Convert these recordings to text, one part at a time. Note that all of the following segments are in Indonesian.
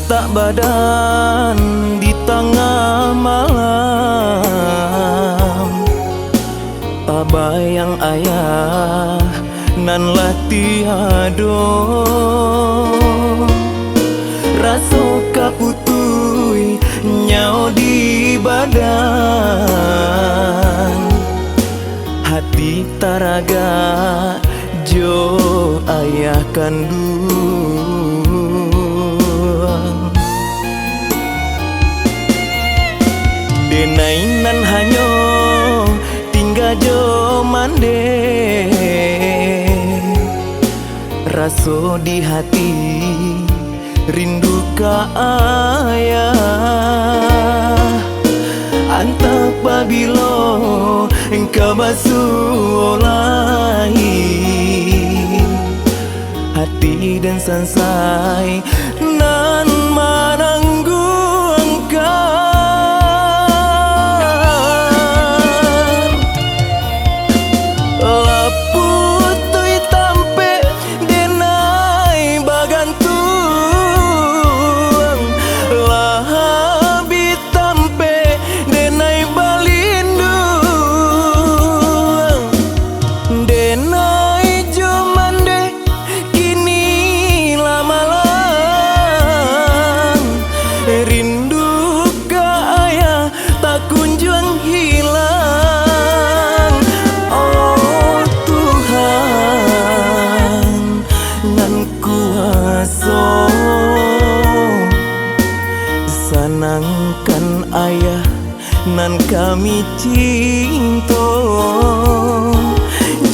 tak badan di tengah malam. Pabayang ayah nan lah tiado, rasa kaputui nyau di badan. Hati taraga jo ayah kandung. Denai nan hanyo tinggal jo mande, raso di hati rindu ka ayah. Antak pabilo engkau basuh olahi, hati dan sansai nan menanggu engkau. Laputui tampe denai bagantung, lahabi tampe denai balindung. Denai jomande kini lamalang, rindu ka ayah tak kunjung hilang. Oh Tuhan nan kuasa, senangkan ayah nan kami cinta.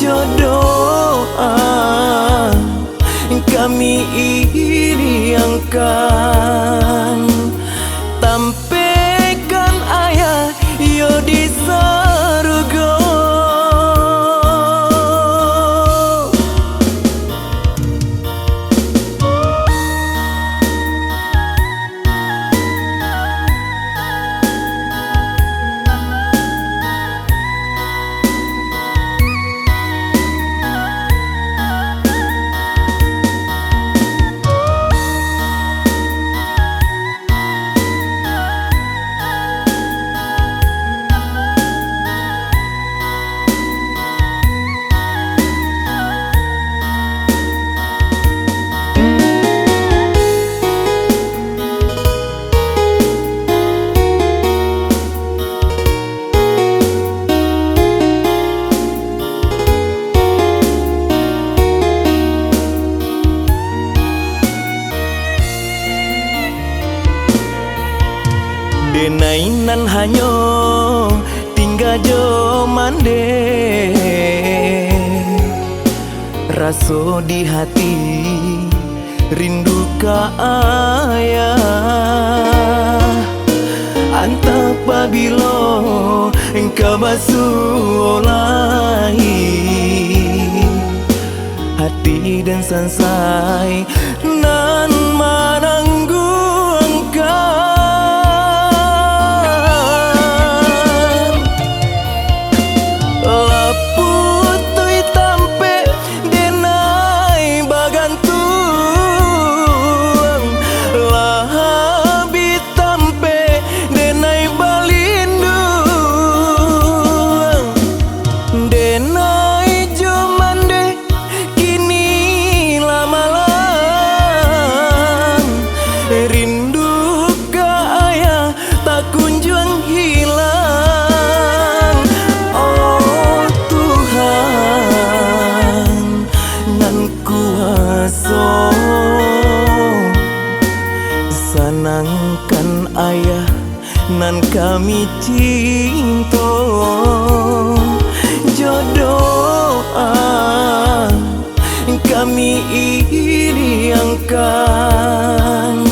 Jodoh kami iriangkan, tampaikan ayah yo di surga. Denai nan hanyo tinggal jo mande, raso di hati rindu ka ayah. Antak pabilo engkau basuh olahi, hati dan sansai nan menanggu engkau. Laputui tampe denai bagantung, lahabi tampe denai balindung. Denai jomande kini lamalang, rindu ka ayah tak kunjung hilang. Oh Tuhan nan kuasa, senangkan ayah nan kami cinta. Jodoh kami iriangkan,